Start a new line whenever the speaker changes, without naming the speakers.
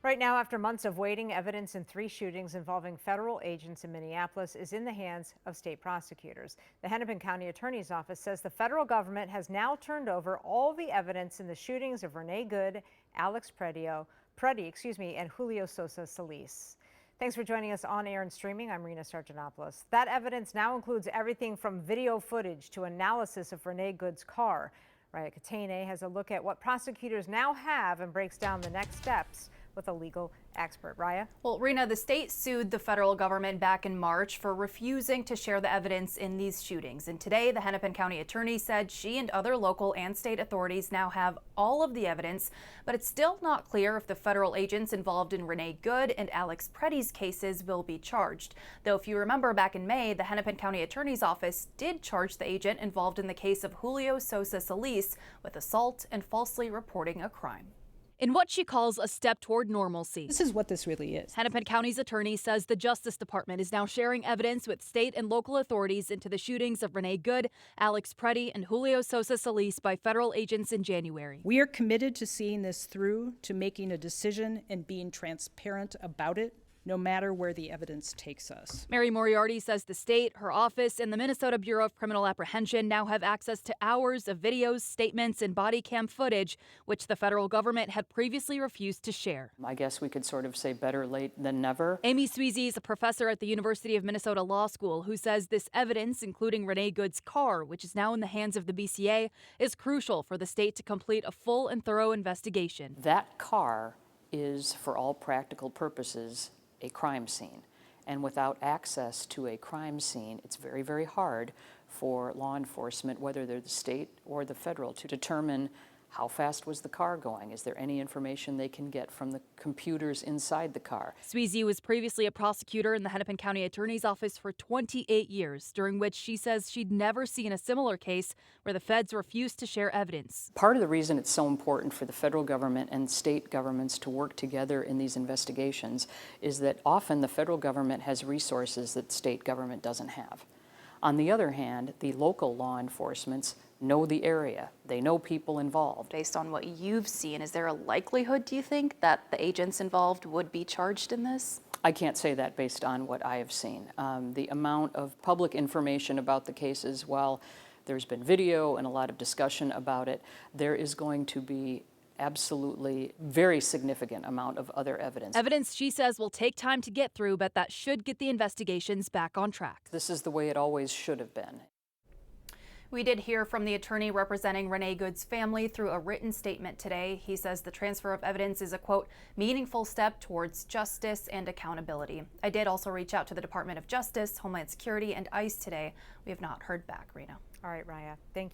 Right now, after months of waiting, evidence in 3 shootings involving federal agents in Minneapolis is in the hands of state prosecutors. The Hennepin County Attorney's Office says the federal government has now turned over all the evidence in the shootings of Renee Good, Alex Preddy, and Julio Sosa Solis. Thanks for joining us on air and streaming. I'm Rena Sargenopoulos. That evidence now includes everything from video footage to analysis of Renee Good's car. Raya Katene has a look at what prosecutors now have and breaks down the next steps with a legal expert. Raya?
Well, Rena, the state sued the federal government back in March for refusing to share the evidence in these shootings. And today, the Hennepin County attorney said she and other local and state authorities now have all of the evidence, but it's still not clear if the federal agents involved in Renee Good and Alex Preddy's cases will be charged. Though if you remember back in May, the Hennepin County attorney's office did charge the agent involved in the case of Julio Sosa Solis with assault and falsely reporting a crime. In what she calls a step toward normalcy.
This is what this really is.
Hennepin County's attorney says the Justice Department is now sharing evidence with state and local authorities into the shootings of Renee Good, Alex Preddy, and Julio Sosa Solis by federal agents in January.
We are committed to seeing this through, to making a decision and being transparent about it, no matter where the evidence takes us.
Mary Moriarty says the state, her office, and the Minnesota Bureau of Criminal Apprehension now have access to hours of videos, statements, and body cam footage, which the federal government had previously refused to share.
I guess we could sort of say better late than never.
Amy Sweezy is a professor at the University of Minnesota Law School who says this evidence, including Renee Good's car, which is now in the hands of the BCA, is crucial for the state to complete a full and thorough investigation.
That car is, for all practical purposes, a crime scene. And without access to a crime scene, it's very, very hard for law enforcement, whether they're the state or the federal, to determine how fast was the car going? Is there any information they can get from the computers inside the car?
Sweezy was previously a prosecutor in the Hennepin County Attorney's Office for 28 years, during which she says she'd never seen a similar case where the feds refused to share evidence.
Part of the reason it's so important for the federal government and state governments to work together in these investigations is that often the federal government has resources that state government doesn't have. On the other hand, the local law enforcements know the area. They know people involved.
Based on what you've seen, is there a likelihood, do you think, that the agents involved would be charged in this?
I can't say that based on what I have seen. The amount of public information about the cases, while there's been video and a lot of discussion about it, there is going to be absolutely very significant amount of other evidence.
Evidence she says will take time to get through, but that should get the investigations back on track.
This is the way it always should have been.
We did hear from the attorney representing Renee Good's family through a written statement today. He says the transfer of evidence is a, quote, meaningful step towards justice and accountability. I did also reach out to the Department of Justice, Homeland Security, and ICE today. We have not heard back, Rena.
All right, Raya. Thank you.